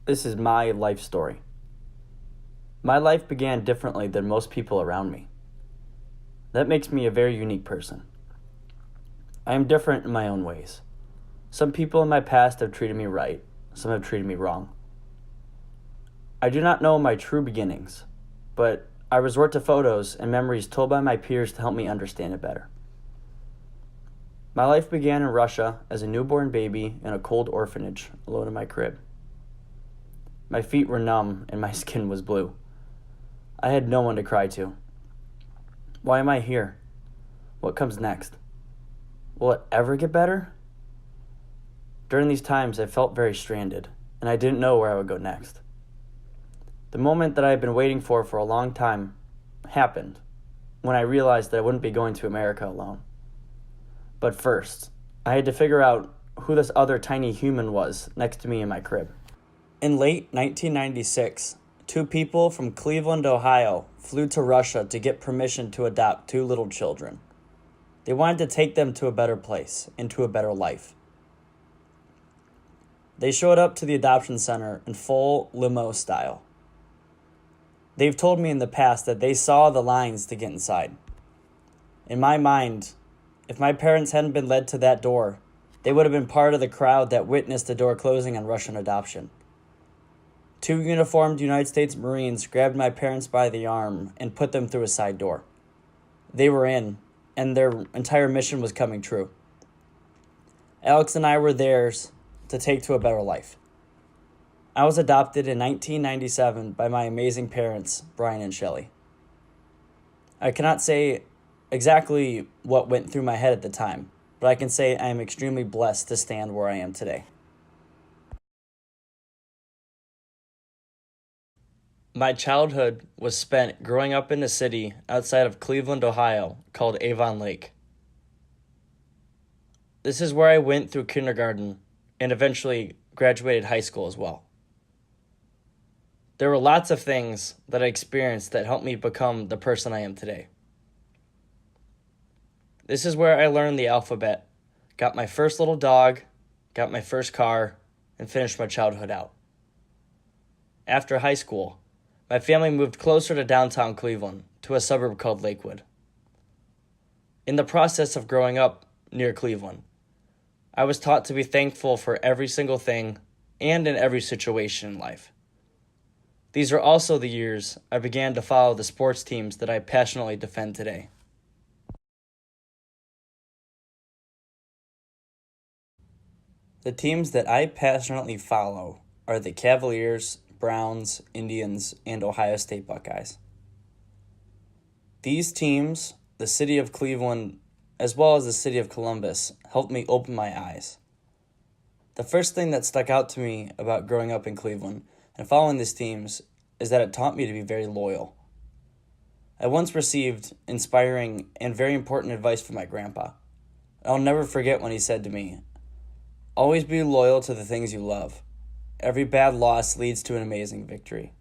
This is my life story. My life began differently than most people around me. That makes me a very unique person. I am different in my own ways. Some people in my past have treated me right, some have treated me wrong. I do not know my true beginnings, but I resort to photos and memories told by my peers to help me understand it better. My life began in Russia as a newborn baby in a cold orphanage alone in my crib. My feet were numb and my skin was blue. I had no one to cry to. Why am I here? What comes next? Will it ever get better? During these times, I felt very stranded, and I didn't know where I would go next. The moment that I had been waiting for a long time happened when I realized that I wouldn't be going to America alone. But first, I had to figure out who this other tiny human was next to me in my crib. In late 1996, two people from Cleveland, Ohio, flew to Russia to get permission to adopt two little children. They wanted to take them to a better place, into a better life. They showed up to the adoption center in full limo style. They've told me in the past that they saw the lines to get inside. In my mind, if my parents hadn't been led to that door, they would have been part of the crowd that witnessed the door closing on Russian adoption. Two uniformed United States Marines grabbed my parents by the arm and put them through a side door. They were in, and their entire mission was coming true. Alex and I were theirs to take to a better life. I was adopted in 1997 by my amazing parents, Brian and Shelley. I cannot say exactly what went through my head at the time, but I can say I am extremely blessed to stand where I am today. My childhood was spent growing up in a city outside of Cleveland, Ohio, called Avon Lake. This is where I went through kindergarten and eventually graduated high school as well. There were lots of things that I experienced that helped me become the person I am today. This is where I learned the alphabet, got my first little dog, got my first car, and finished my childhood out. After high school, my family moved closer to downtown Cleveland, to a suburb called Lakewood. In the process of growing up near Cleveland, I was taught to be thankful for every single thing and in every situation in life. These are also the years I began to follow the sports teams that I passionately defend today. The teams that I passionately follow are the Cavaliers, Browns, Indians, and Ohio State Buckeyes. These teams, the city of Cleveland, as well as the city of Columbus, helped me open my eyes. The first thing that stuck out to me about growing up in Cleveland and following these teams is that it taught me to be very loyal. I once received inspiring and very important advice from my grandpa. I'll never forget when he said to me, "Always be loyal to the things you love. Every bad loss leads to an amazing victory."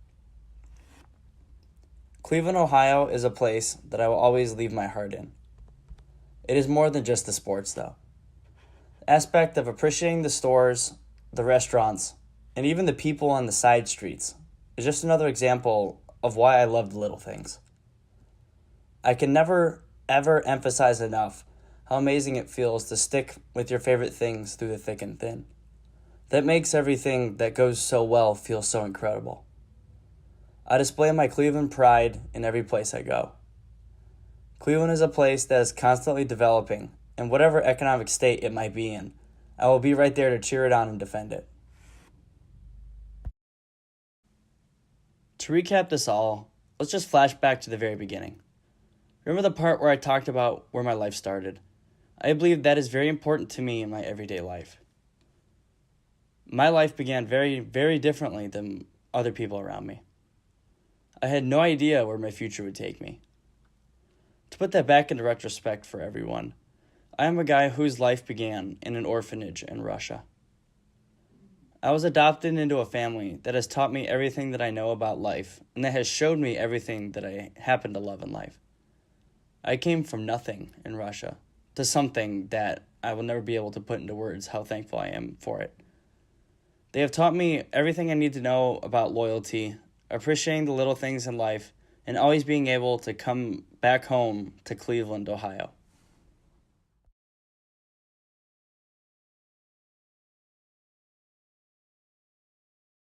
Cleveland, Ohio is a place that I will always leave my heart in. It is more than just the sports, though. The aspect of appreciating the stores, the restaurants, and even the people on the side streets is just another example of why I love the little things. I can never, ever emphasize enough how amazing it feels to stick with your favorite things through the thick and thin. That makes everything that goes so well feel so incredible. I display my Cleveland pride in every place I go. Cleveland is a place that is constantly developing, and whatever economic state it might be in, I will be right there to cheer it on and defend it. To recap this all, let's just flash back to the very beginning. Remember the part where I talked about where my life started? I believe that is very important to me in my everyday life. My life began very, very differently than other people around me. I had no idea where my future would take me. To put that back into retrospect for everyone, I am a guy whose life began in an orphanage in Russia. I was adopted into a family that has taught me everything that I know about life and that has showed me everything that I happen to love in life. I came from nothing in Russia to something that I will never be able to put into words how thankful I am for it. They have taught me everything I need to know about loyalty, appreciating the little things in life, and always being able to come back home to Cleveland, Ohio.